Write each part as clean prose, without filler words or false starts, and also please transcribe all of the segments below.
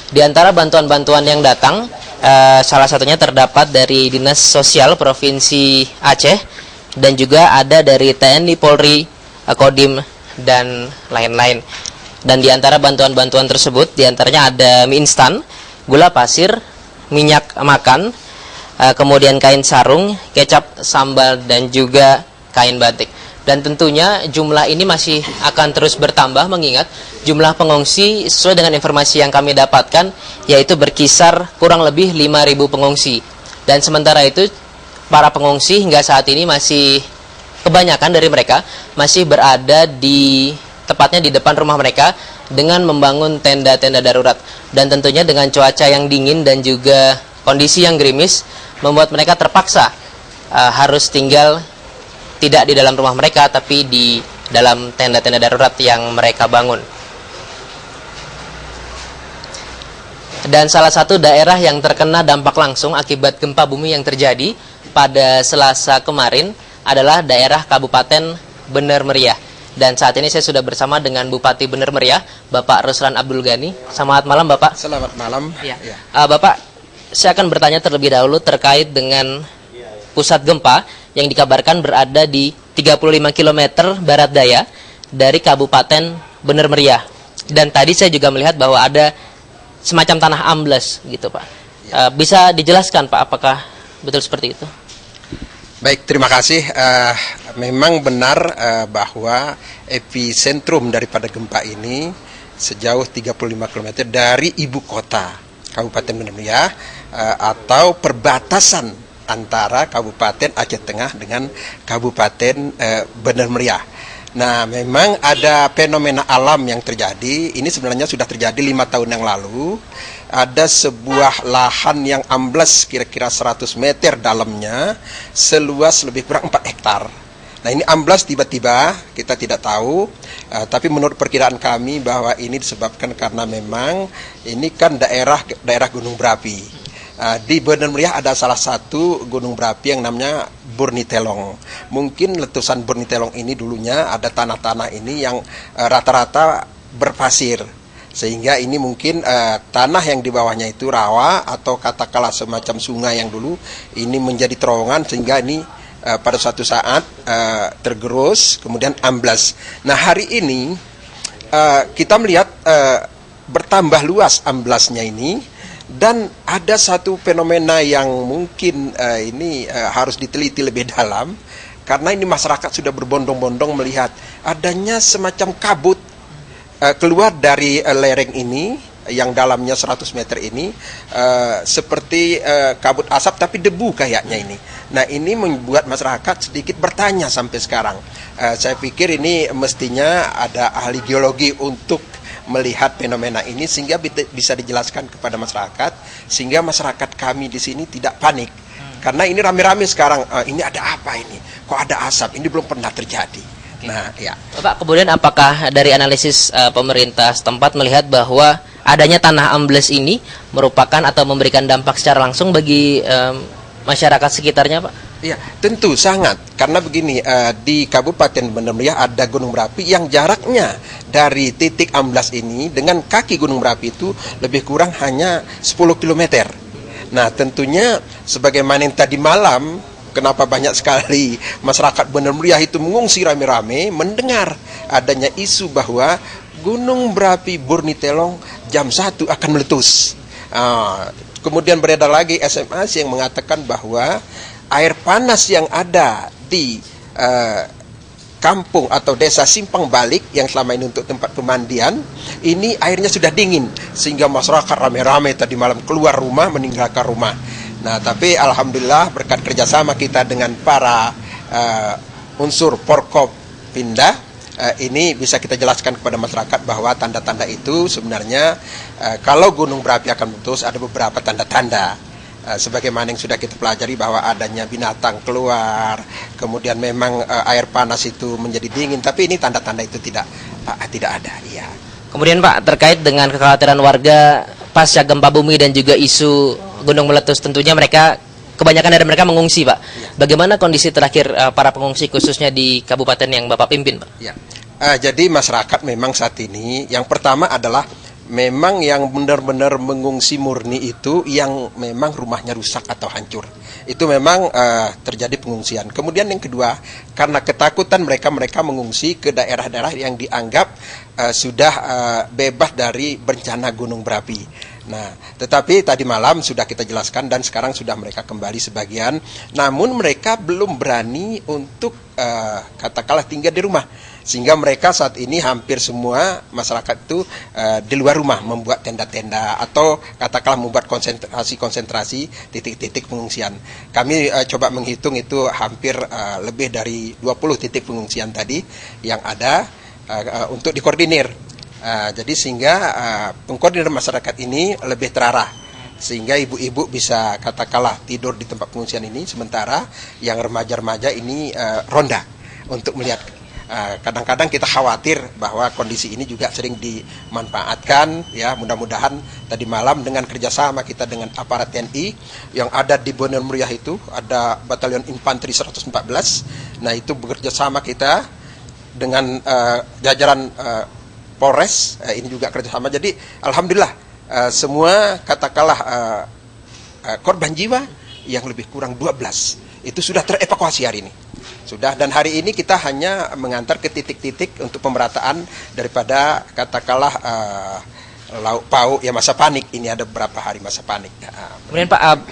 Di antara bantuan-bantuan yang datang, salah satunya terdapat dari Dinas Sosial Provinsi Aceh dan juga ada dari TNI, Polri, Kodim, dan lain-lain. Dan di antara bantuan-bantuan tersebut, di antaranya ada mie instan, gula pasir, minyak makan, kemudian kain sarung, kecap, sambal, dan juga kain batik. Dan tentunya jumlah ini masih akan terus bertambah mengingat jumlah pengungsi sesuai dengan informasi yang kami dapatkan yaitu berkisar kurang lebih 5.000 pengungsi. Dan sementara itu para pengungsi hingga saat ini masih kebanyakan dari mereka masih berada di tepatnya di depan rumah mereka dengan membangun tenda-tenda darurat. Dan tentunya dengan cuaca yang dingin dan juga kondisi yang gerimis membuat mereka terpaksa harus tinggal tidak di dalam rumah mereka, tapi di dalam tenda-tenda darurat yang mereka bangun. Dan salah satu daerah yang terkena dampak langsung akibat gempa bumi yang terjadi pada Selasa kemarin adalah daerah Kabupaten Bener Meriah. Dan saat ini saya sudah bersama dengan Bupati Bener Meriah, Bapak Ruslan Abdul Ghani. Selamat malam, Bapak. Selamat malam. Ya. Bapak, saya akan bertanya terlebih dahulu terkait dengan pusat gempa yang dikabarkan berada di 35 km barat daya dari Kabupaten Bener Meriah. Dan tadi saya juga melihat bahwa ada semacam tanah ambles gitu, Pak. Bisa dijelaskan, Pak, apakah betul seperti itu? Baik, terima kasih. Memang benar bahwa epicentrum daripada gempa ini sejauh 35 km dari ibu kota Kabupaten Bener Meriah atau perbatasan antara Kabupaten Aceh Tengah dengan Kabupaten Bener Meriah. Nah, memang ada fenomena alam yang terjadi. Ini sebenarnya sudah terjadi 5 tahun yang lalu. Ada sebuah lahan yang amblas kira-kira 100 meter dalamnya, seluas lebih kurang 4 hektar. Nah, ini amblas tiba-tiba, kita tidak tahu. Tapi menurut perkiraan kami bahwa ini disebabkan karena memang ini kan daerah gunung berapi. Di Bener Meriah ada salah satu gunung berapi yang namanya Burnitelong. Mungkin letusan Burnitelong ini dulunya ada tanah-tanah ini yang rata-rata berpasir. Sehingga ini mungkin tanah yang di bawahnya itu rawa atau katakanlah semacam sungai yang dulu ini menjadi terowongan sehingga ini pada suatu saat tergerus kemudian amblas. Nah, hari ini kita melihat bertambah luas amblasnya ini. Dan ada satu fenomena yang mungkin ini harus diteliti lebih dalam, karena ini masyarakat sudah berbondong-bondong melihat adanya semacam kabut keluar dari lereng ini yang dalamnya 100 meter ini, seperti kabut asap tapi debu kayaknya ini. Nah, ini membuat masyarakat sedikit bertanya sampai sekarang. Saya pikir ini mestinya ada ahli geologi untuk melihat fenomena ini sehingga bisa dijelaskan kepada masyarakat, sehingga masyarakat kami di sini tidak panik. Karena ini rame-rame sekarang, ini ada apa ini? Kok ada asap? Ini belum pernah terjadi. Nah, ya. Pak, kemudian apakah dari analisis pemerintah setempat melihat bahwa adanya tanah ambles ini merupakan atau memberikan dampak secara langsung bagi masyarakat sekitarnya, Pak? Iya, tentu sangat. Karena begini, di Kabupaten Bener Meriah ada gunung berapi yang jaraknya dari titik amblas ini dengan kaki gunung berapi itu lebih kurang hanya 10 km. Nah, tentunya sebagaimana yang tadi malam, kenapa banyak sekali masyarakat Bener Meriah itu mengungsi rame-rame mendengar adanya isu bahwa gunung berapi Burnitelong jam 1 akan meletus. Kemudian beredar lagi SMS yang mengatakan bahwa air panas yang ada di kampung atau desa Simpang Balik yang selama ini untuk tempat pemandian, ini airnya sudah dingin sehingga masyarakat rame-rame tadi malam keluar rumah, meninggalkan rumah. Nah, tapi alhamdulillah berkat kerjasama kita dengan para unsur Forkopimda, ini bisa kita jelaskan kepada masyarakat bahwa tanda-tanda itu sebenarnya kalau gunung berapi akan meletus ada beberapa tanda-tanda. Sebagaimana yang sudah kita pelajari bahwa adanya binatang keluar, kemudian memang air panas itu menjadi dingin, tapi ini tanda-tanda itu tidak ada. Iya. Kemudian, Pak, terkait dengan kekhawatiran warga pasca gempa bumi dan juga isu gunung meletus, tentunya kebanyakan dari mereka mengungsi, Pak. Ya. Bagaimana kondisi terakhir para pengungsi khususnya di kabupaten yang Bapak pimpin, Pak? Ya. Jadi masyarakat memang saat ini yang pertama adalah memang yang benar-benar mengungsi murni itu yang memang rumahnya rusak atau hancur. Itu memang terjadi pengungsian. Kemudian yang kedua, karena ketakutan mereka mengungsi ke daerah-daerah yang dianggap sudah bebas dari bencana gunung berapi. Nah, tetapi tadi malam sudah kita jelaskan dan sekarang sudah mereka kembali sebagian. Namun mereka belum berani untuk katakanlah tinggal di rumah. Sehingga mereka saat ini hampir semua masyarakat itu di luar rumah membuat tenda-tenda atau katakanlah membuat konsentrasi titik-titik pengungsian. Kami coba menghitung itu hampir lebih dari 20 titik pengungsian tadi yang ada untuk dikoordinir. Jadi sehingga pengkoordinir masyarakat ini lebih terarah. Sehingga ibu-ibu bisa katakanlah tidur di tempat pengungsian ini, sementara yang remaja-remaja ini ronda untuk melihat. Kadang-kadang kita khawatir bahwa kondisi ini juga sering dimanfaatkan, ya mudah-mudahan tadi malam dengan kerjasama kita dengan aparat TNI yang ada di Bener Meriah itu ada Batalion Infanteri 114, nah itu bekerja sama kita dengan jajaran Polres, ini juga kerjasama. Jadi alhamdulillah semua katakanlah korban jiwa yang lebih kurang 12 itu sudah terevakuasi hari ini. Sudah, dan hari ini kita hanya mengantar ke titik-titik untuk pemerataan daripada katakanlah lauk pauk ya masa panik. Ini ada beberapa hari masa panik. Kemudian Pak,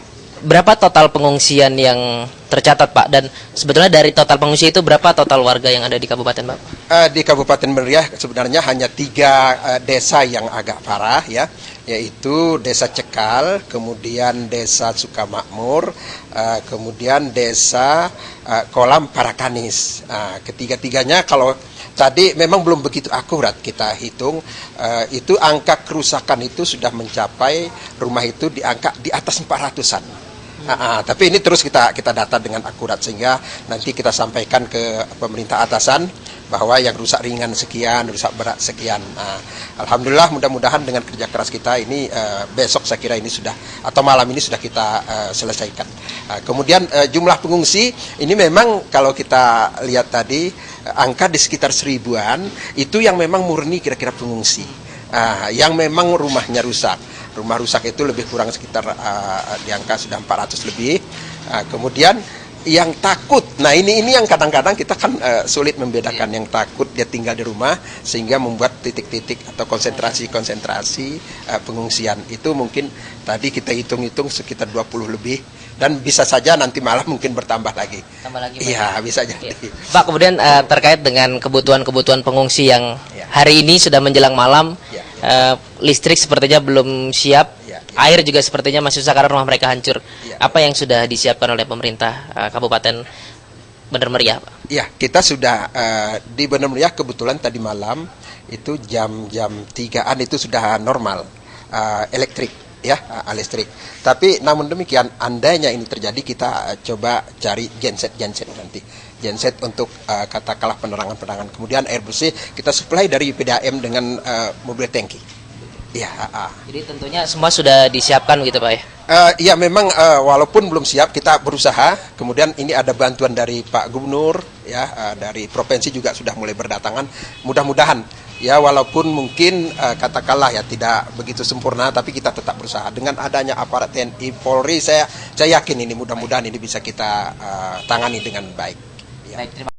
berapa total pengungsian yang tercatat Pak? Dan sebetulnya dari total pengungsi itu berapa total warga yang ada di Kabupaten Pak? Di Kabupaten Meriah sebenarnya hanya 3 desa yang agak parah ya, yaitu Desa Cekal, kemudian Desa Sukamakmur, kemudian Desa Kolam Parakanis. Ketiga-tiganya kalau tadi memang belum begitu akurat kita hitung, itu angka kerusakan itu sudah mencapai rumah itu di angka di atas 400-an. Tapi ini terus kita data dengan akurat sehingga nanti kita sampaikan ke pemerintah atasan bahwa yang rusak ringan sekian, rusak berat sekian. Alhamdulillah mudah-mudahan dengan kerja keras kita ini besok saya kira ini sudah atau malam ini sudah kita selesaikan. Kemudian jumlah pengungsi ini memang kalau kita lihat tadi angka di sekitar 1000-an itu yang memang murni kira-kira pengungsi. Yang memang rumahnya rusak. Rumah rusak itu lebih kurang sekitar di angka sudah 400 lebih. Kemudian yang takut, nah ini yang kadang-kadang kita kan sulit membedakan yang takut dia tinggal di rumah sehingga membuat titik-titik atau konsentrasi pengungsian itu mungkin tadi kita hitung-hitung sekitar 20 lebih dan bisa saja nanti malah mungkin bertambah lagi. Tambah lagi. Iya, bisa jadi. Pak, kemudian terkait dengan kebutuhan-kebutuhan pengungsi yang hari ini sudah menjelang malam, listrik sepertinya belum siap. Air juga sepertinya masih susah karena rumah mereka hancur. Apa yang sudah disiapkan oleh pemerintah Kabupaten Bener Meriah, Pak? Iya, kita sudah di Bener Meriah kebetulan tadi malam itu jam 3-an itu sudah normal elektrik ya, listrik. Tapi namun demikian andainya ini terjadi kita coba cari genset nanti. Genset untuk katakanlah penerangan. Kemudian air bersih kita supply dari PDAM dengan mobil tangki. Ya, Jadi tentunya semua sudah disiapkan gitu Pak ya? Ya memang walaupun belum siap kita berusaha. Kemudian ini ada bantuan dari Pak Gubernur ya, dari provinsi juga sudah mulai berdatangan. Mudah-mudahan ya walaupun mungkin katakanlah ya tidak begitu sempurna, tapi kita tetap berusaha. Dengan adanya aparat TNI Polri saya yakin ini mudah-mudahan ini bisa kita tangani dengan baik. Ya. Baik, terima